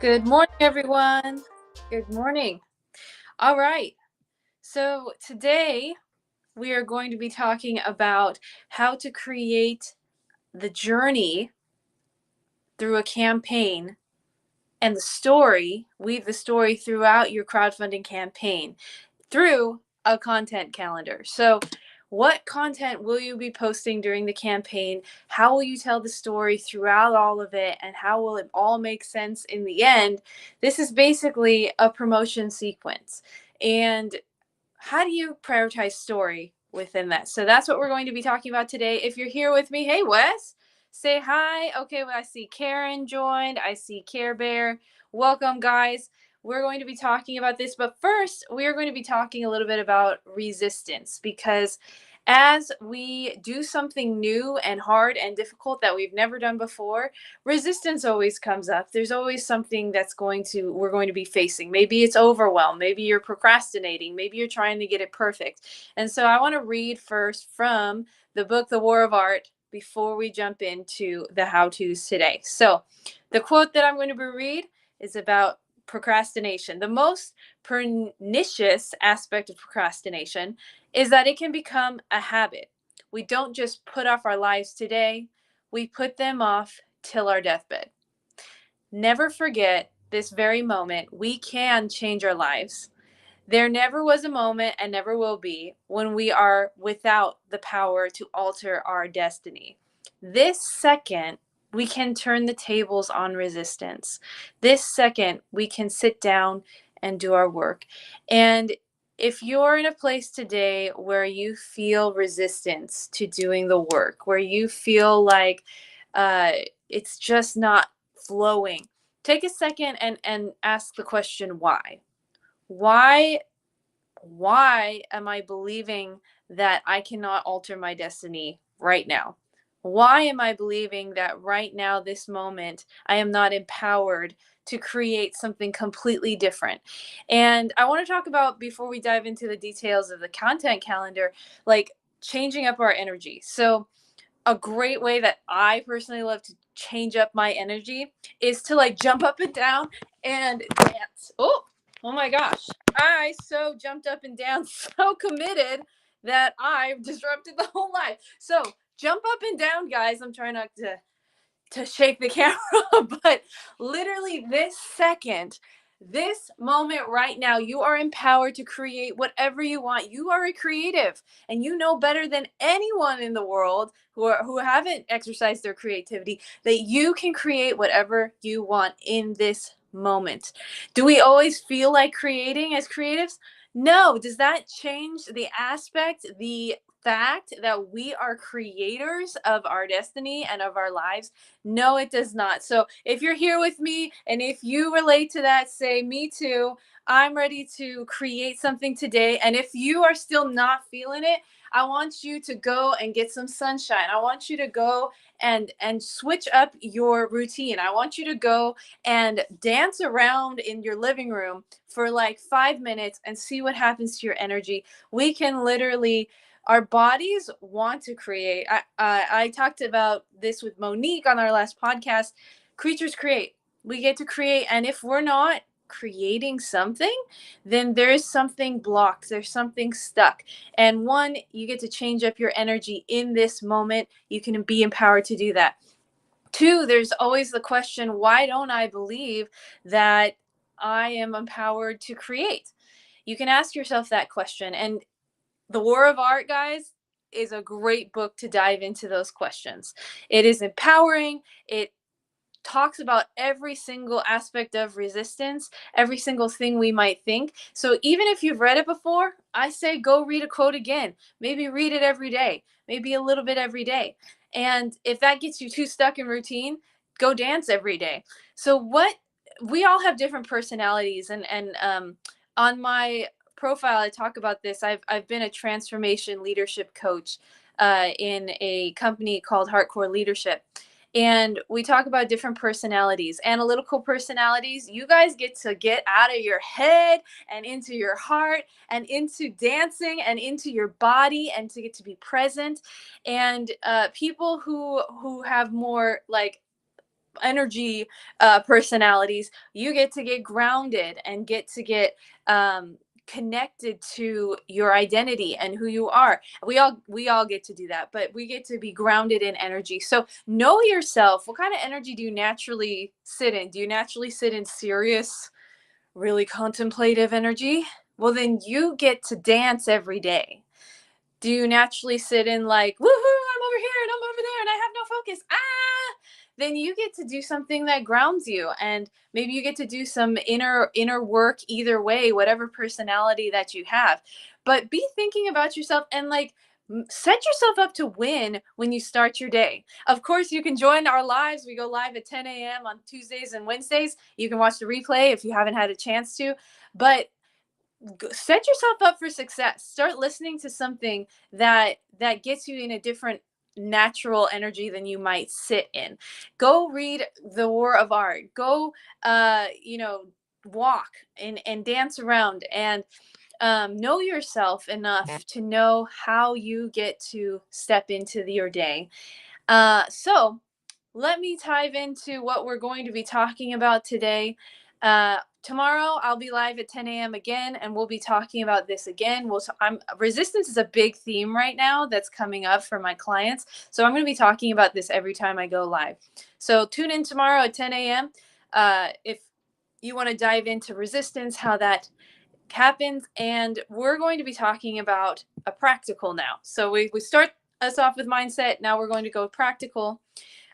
Good morning, everyone. Good morning. All right. So today we are going to be talking about how to create the journey through a campaign and weave the story throughout your crowdfunding campaign through a content calendar. So, what content will you be posting during the campaign? How will you tell the story throughout all of it? And how will it all make sense in the end? This is basically a promotion sequence. And how do you prioritize story within that? So that's what we're going to be talking about today. If you're here with me, hey Wes, say hi. Okay, well, I see Karen joined. I see Care Bear. Welcome, guys. We're going to be talking about this, but first, we are going to be talking a little bit about resistance because as we do something new and hard and difficult that we've never done before, resistance always comes up. There's always something we're going to be facing. Maybe it's overwhelm, maybe you're procrastinating, maybe you're trying to get it perfect. And so I want to read first from the book The War of Art before we jump into the how-tos today. So the quote that I'm going to read is about procrastination. The most pernicious aspect of procrastination is that it can become a habit. We don't just put off our lives today, we put them off till our deathbed. Never forget this very moment. We can change our lives. There never was a moment and never will be when we are without the power to alter our destiny. This second, we can turn the tables on resistance. This second, we can sit down and do our work. And if you're in a place today where you feel resistance to doing the work, where you feel like it's just not flowing, take a second and ask the question why. Why why am I believing that I cannot alter my destiny right now? Why am I believing that right now, this moment, I am not empowered to create something completely different? And I want to talk about, before we dive into the details of the content calendar, like changing up our energy. So, a great way that I personally love to change up my energy is to like jump up and down and dance. Oh my gosh. I so jumped up and down, so committed that I disrupted the whole life. So jump up and down, guys. I'm trying not to shake the camera, but literally this second, this moment right now, you are empowered to create whatever you want. You are a creative, and you know better than anyone in the world who haven't exercised their creativity that you can create whatever you want in this moment. Do we always feel like creating as creatives? No. Does that change the aspect, the fact that we are creators of our destiny and of our lives? No, it does not. So if you're here with me and if you relate to that, say, me too. I'm ready to create something today. And if you are still not feeling it, I want you to go and get some sunshine. I want you to go and switch up your routine. I want you to go and dance around in your living room for like 5 minutes and see what happens to your energy. We can literally, our bodies want to create. I talked about this with Monique on our last podcast. Creatures create. We get to create. And if we're not creating something, then there is something blocked. There's something stuck. And one, you get to change up your energy in this moment. You can be empowered to do that. Two, there's always the question, why don't I believe that I am empowered to create? You can ask yourself that question. And the War of Art, guys, is a great book to dive into those questions. It is empowering. It talks about every single aspect of resistance, every single thing we might think. So even if you've read it before, I say go read a quote again. Maybe read it every day, maybe a little bit every day. And if that gets you too stuck in routine, go dance every day. So what we all have different personalities, and on my profile I talk about this. I've been a transformation leadership coach in a company called Hardcore Leadership. And we talk about different personalities, analytical personalities. You guys get to get out of your head and into your heart and into dancing and into your body and to get to be present. And people who have more like energy personalities, you get to get grounded and get to get connected to your identity and who you are. We all get to do that, but we get to be grounded in energy. So know yourself. What kind of energy do you naturally sit in? Do you naturally sit in serious, really contemplative energy? Well, then you get to dance every day. Do you naturally sit in like, woohoo, I'm over here and I'm over there and I have no focus? Then you get to do something that grounds you, and maybe you get to do some inner work either way, whatever personality that you have. But be thinking about yourself and like set yourself up to win when you start your day. Of course, you can join our lives. We go live at 10 a.m. on Tuesdays and Wednesdays. You can watch the replay if you haven't had a chance to. But set yourself up for success. Start listening to something that gets you in a different natural energy than you might sit in. Go read The War of Art. Go walk and dance around, and know yourself enough to know how you get to step into your day. So let me dive into what we're going to be talking about today. Tomorrow I'll be live at 10 a.m. again, and we'll be talking about this again. Resistance is a big theme right now that's coming up for my clients. So I'm going to be talking about this every time I go live. So tune in tomorrow at 10 a.m. If you want to dive into resistance, how that happens, and we're going to be talking about a practical now. So we start us off with mindset. Now we're going to go practical,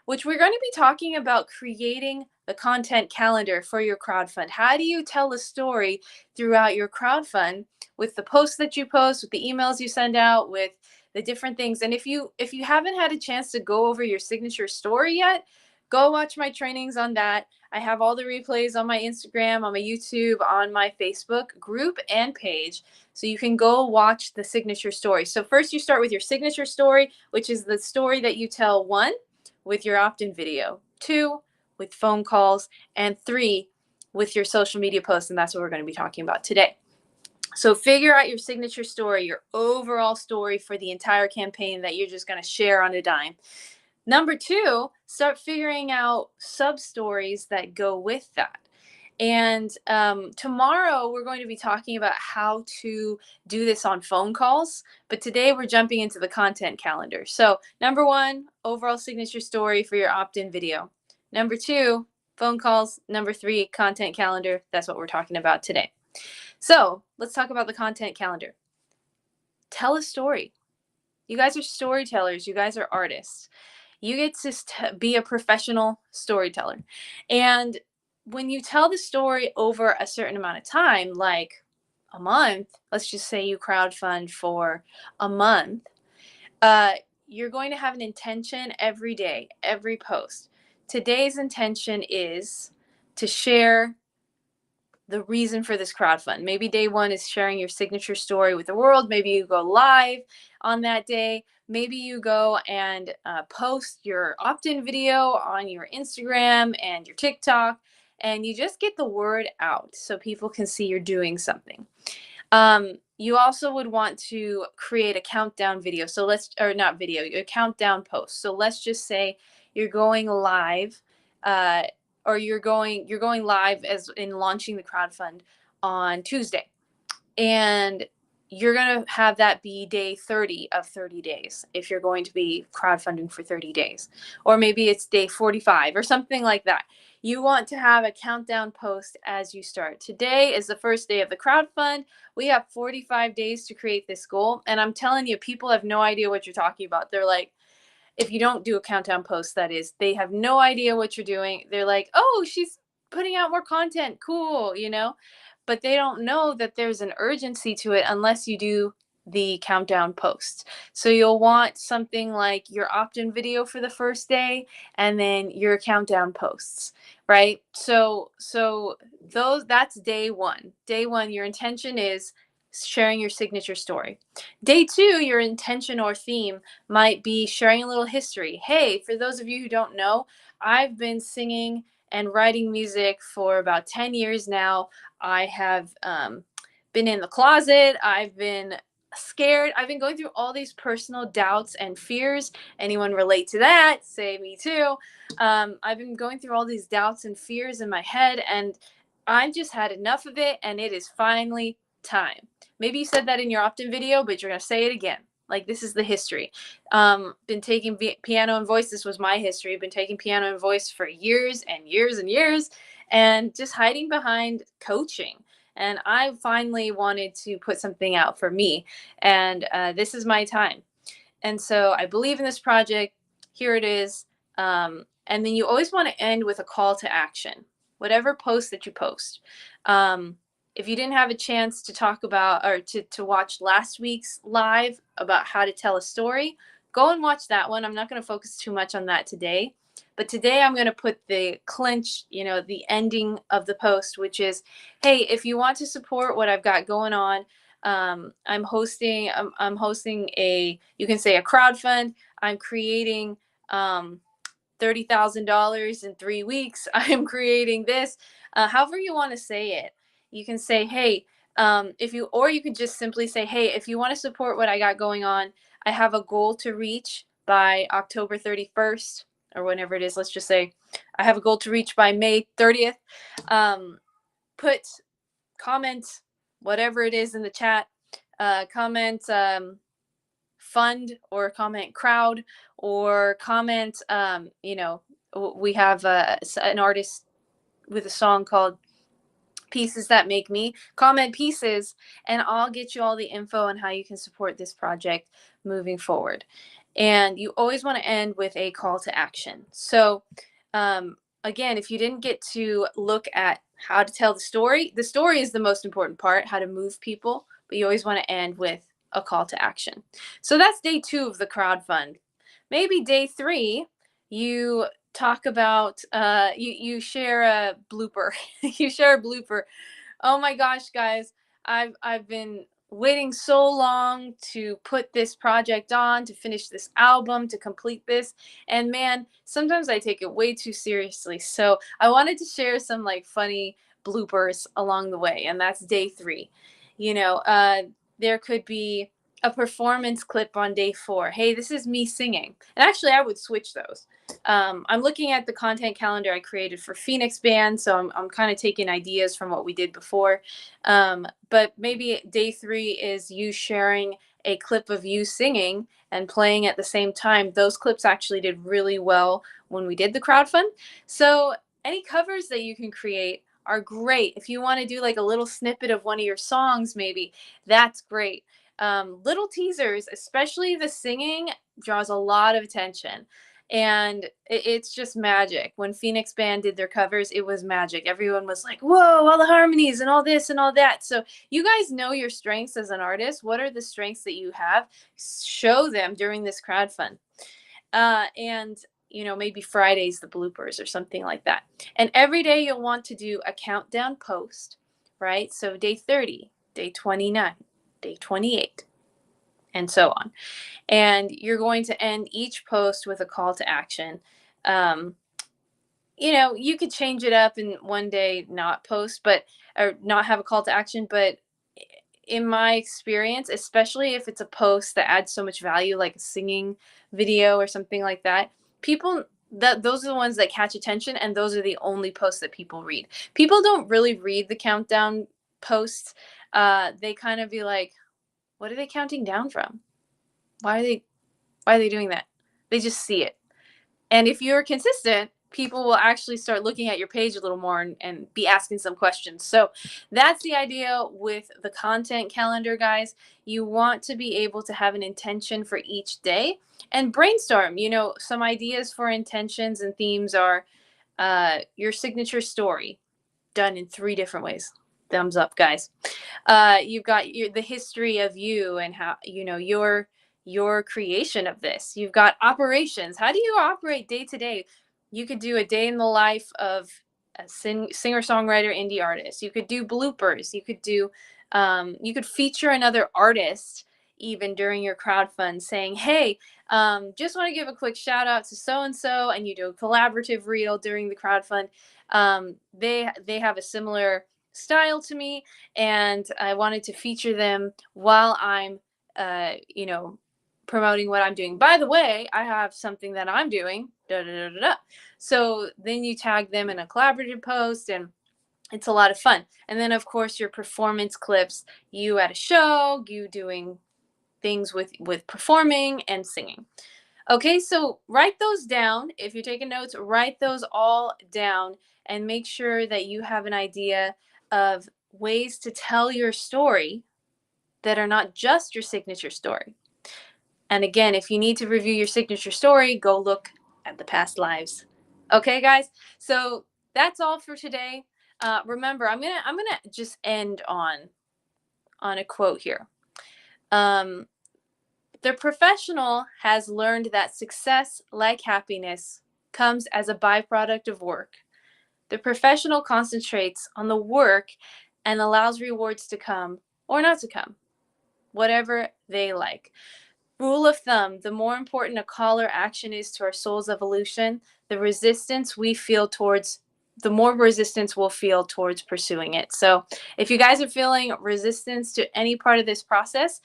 which we're going to be talking about creating the content calendar for your crowdfund. How do you tell a story throughout your crowdfund with the posts that you post, with the emails you send out, with the different things? And if you haven't had a chance to go over your signature story yet, go watch my trainings on that. I have all the replays on my Instagram, on my YouTube, on my Facebook group and page. So you can go watch the signature story. So first you start with your signature story, which is the story that you tell, 1, with your opt-in video, 2, with phone calls, and 3, with your social media posts. And that's what we're going to be talking about today. So figure out your signature story, your overall story for the entire campaign that you're just going to share on a dime. Number 2, start figuring out sub-stories that go with that. And tomorrow we're going to be talking about how to do this on phone calls. But today we're jumping into the content calendar. So number 1, overall signature story for your opt-in video. Number 2, phone calls. Number 3, content calendar. That's what we're talking about today. So let's talk about the content calendar. Tell a story. You guys are storytellers. You guys are artists. You get to be a professional storyteller. And when you tell the story over a certain amount of time, like a month, let's just say you crowdfund for a month, you're going to have an intention every day, every post. Today's intention is to share the reason for this crowdfund. Maybe day 1 is sharing your signature story with the world. Maybe you go live on that day. Maybe you go and post your opt-in video on your Instagram and your TikTok, and you just get the word out so people can see you're doing something. You also would want to create a countdown video. So a countdown post. So let's just say you're going live, or you're going live as in launching the crowdfund on Tuesday, and you're going to have that be day 30 of 30 days if you're going to be crowdfunding for 30 days, or maybe it's day 45 or something like that. You want to have a countdown post as you start. Today is the first day of the crowdfund. We have 45 days to create this goal, and I'm telling you, people have no idea what you're talking about. They're like, if you don't do a countdown post, that is, they have no idea what you're doing. They're like, oh, she's putting out more content. Cool, but they don't know that there's an urgency to it unless you do the countdown posts. So you'll want something like your opt-in video for the first day and then your countdown posts, right? So that's day 1. Day 1, your intention is sharing your signature story. Day 2, your intention or theme might be sharing a little history. Hey, for those of you who don't know, I've been singing and writing music for about 10 years now. I have been in the closet. I've been scared. I've been going through all these personal doubts and fears. Anyone relate to that? Say me too. I've been going through all these doubts and fears in my head, and I've just had enough of it, and it is finally time. Maybe you said that in your opt-in video, but you're going to say it again. Like, this is the history. Been taking piano and voice. This was my history. Been taking piano and voice for years and years and years, and just hiding behind coaching. And I finally wanted to put something out for me, and this is my time. And so I believe in this project. Here it is. And then you always want to end with a call to action, whatever post that you post. If you didn't have a chance to talk about or to watch last week's live about how to tell a story, go and watch that one. I'm not going to focus too much on that today. But today I'm going to put the clinch, the ending of the post, which is, hey, if you want to support what I've got going on, I'm hosting a, you can say, a crowdfund. I'm creating $30,000 in 3 weeks. I'm creating this. However you want to say it. You can say, hey, or you could just simply say, hey, if you want to support what I got going on, I have a goal to reach by October 31st or whenever it is. Let's just say I have a goal to reach by May 30th. Put comment whatever it is in the chat. Comment fund or comment crowd or comment, we have an artist with a song called Pieces That Make Me. Comment pieces, and I'll get you all the info on how you can support this project moving forward. And you always want to end with a call to action. So again, if you didn't get to look at how to tell the story is the most important part, how to move people, but you always want to end with a call to action. So that's day 2 of the crowdfund. Maybe day 3, you talk about, you share a blooper. You share a blooper. Oh my gosh, guys, I've been waiting so long to put this project on, to finish this album, to complete this. And man, sometimes I take it way too seriously. So I wanted to share some like funny bloopers along the way. And that's day 3. There could be a performance clip on day 4. Hey, this is me singing. And actually, I would switch those. I'm looking at the content calendar I created for Phoenix Band, so I'm kind of taking ideas from what we did before. But maybe day 3 is you sharing a clip of you singing and playing at the same time. Those clips actually did really well when we did the crowdfund. So any covers that you can create are great. If you want to do like a little snippet of one of your songs, maybe, that's great. Little teasers, especially the singing, draws a lot of attention. And it's just magic. When Phoenix Band did their covers, it was magic. Everyone was like, whoa, all the harmonies and all this and all that. So you guys know your strengths as an artist. What are the strengths that you have? Show them during this crowdfund. And maybe Fridays, the bloopers or something like that. And every day you'll want to do a countdown post, right? So day 30, day 29, day 28, and so on. And you're going to end each post with a call to action. You could change it up and one day not post, or not have a call to action. But in my experience, especially if it's a post that adds so much value, like a singing video or something like that, those are the ones that catch attention, and those are the only posts that people read. People don't really read the countdown posts. They kind of be like, what are they counting down from? Why are they doing that? They just see it. And if you're consistent, people will actually start looking at your page a little more and be asking some questions. So that's the idea with the content calendar, guys. You want to be able to have an intention for each day and brainstorm. Some ideas for intentions and themes are your signature story, done in 3 different ways. Thumbs up, guys. You've got the history of you and how, your creation of this. You've got operations. How do you operate day to day? You could do a day in the life of a singer-songwriter indie artist. You could do bloopers. You could feature another artist even during your crowdfund, saying, hey, just want to give a quick shout out to so-and-so, and you do a collaborative reel during the crowdfund. They have a similar style to me, and I wanted to feature them while I'm you know, promoting what I'm doing. By the way, I have something that I'm doing. Da, da, da, da, da. So then you tag them in a collaborative post, and it's a lot of fun. And then, of course, your performance clips, you at a show, you doing things with performing and singing. Okay, so write those down. If you're taking notes, write those all down and make sure that you have an idea of ways to tell your story that are not just your signature story. And again, if you need to review your signature story, go look at the past lives. Okay, guys. So that's all for today. Remember, I'm gonna just end on a quote here. Um, the professional has learned that success, like happiness, comes as a byproduct of work. The professional concentrates on the work and allows rewards to come or not to come, whatever they like. Rule of thumb, the more important a call or action is to our soul's evolution, the more resistance we'll feel towards pursuing it. So if you guys are feeling resistance to any part of this process,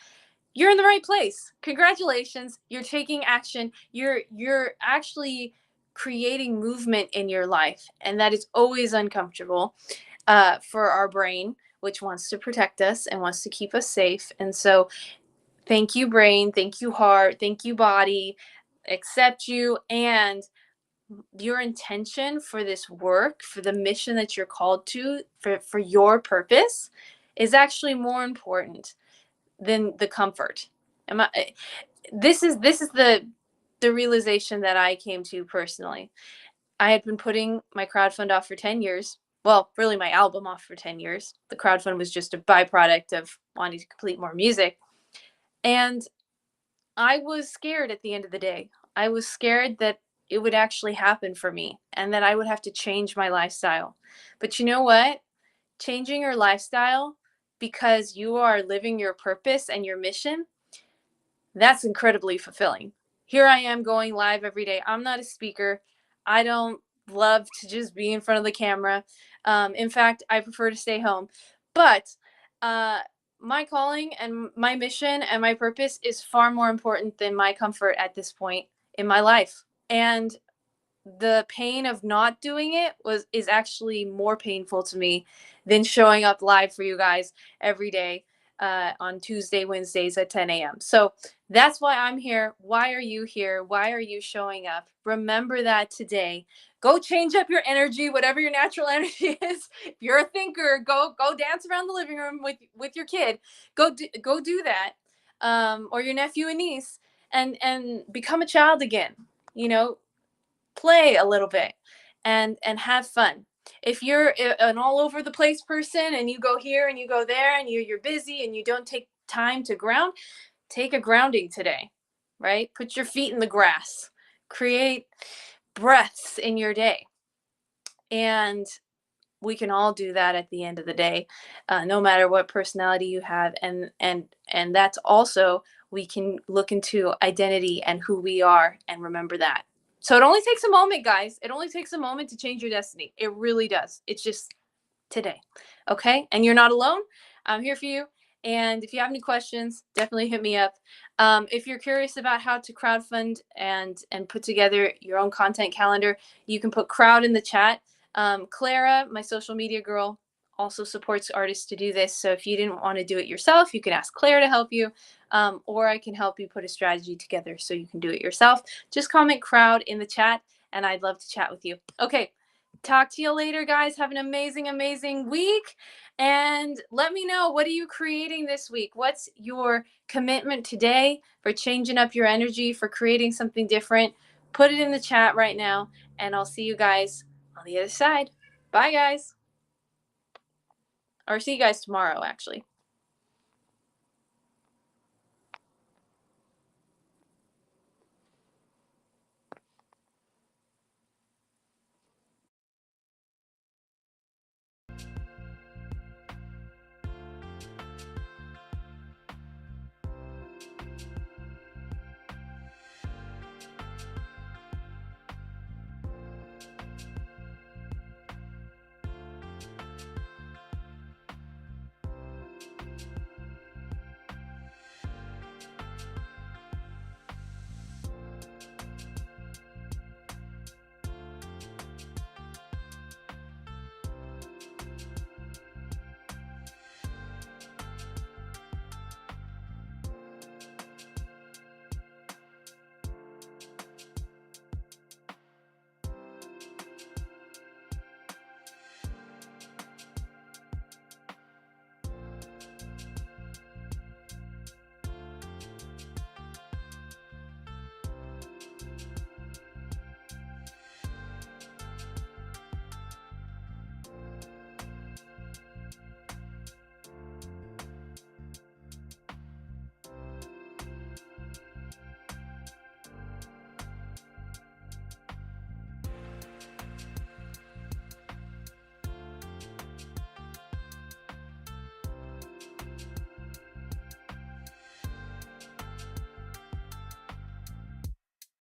you're in the right place. Congratulations. You're taking action. You're actually creating movement in your life. And that is always uncomfortable for our brain, which wants to protect us and wants to keep us safe. And so thank you, brain. Thank you, heart. Thank you, body. Accept you. And your intention for this work, for the mission that you're called to, for your purpose, is actually more important than the comfort. This is the realization that I came to personally. I had been putting my crowdfund off for 10 years. Well, really my album off for 10 years. The crowdfund was just a byproduct of wanting to complete more music. And I was scared at the end of the day. I was scared that it would actually happen for me and that I would have to change my lifestyle. But you know what? Changing your lifestyle because you are living your purpose and your mission, that's incredibly fulfilling. Here I am going live every day. I'm not a speaker. I don't love to just be in front of the camera. In fact, I prefer to stay home. But my calling and my mission and my purpose is far more important than my comfort at this point in my life. And the pain of not doing it is actually more painful to me than showing up live for you guys every day on Tuesday, Wednesdays at 10 a.m. So that's why I'm here. Why are you here? Why are you showing up? Remember that today. Go change up your energy, whatever your natural energy is. If you're a thinker, go dance around the living room with your kid. Go do that, or your nephew and niece, and become a child again. You know, play a little bit and have fun. If you're an all over the place person and you go here and you go there and you're busy and you don't take time to ground, take a grounding today, right? Put your feet in the grass, create breaths in your day. And we can all do that at the end of the day, no matter what personality you have. And that's also, we can look into identity and who we are and remember that. So it only takes a moment, guys. It only takes a moment to change your destiny. It really does. It's just today. Okay? And you're not alone. I'm here for you. And if you have any questions, definitely hit me up. If you're curious about how to crowdfund and put together your own content calendar, you can put crowd in the chat. Clara, my social media girl, also supports artists to do this. So if you didn't want to do it yourself, you can ask Clara to help you, or I can help you put a strategy together so you can do it yourself. Just comment crowd in the chat, and I'd love to chat with you. Okay, talk to you later, guys. Have an amazing, amazing week. And let me know, what are you creating this week? What's your commitment today for changing up your energy, for creating something different? Put it in the chat right now, and I'll see you guys on the other side. Bye, guys. Or see you guys tomorrow, actually.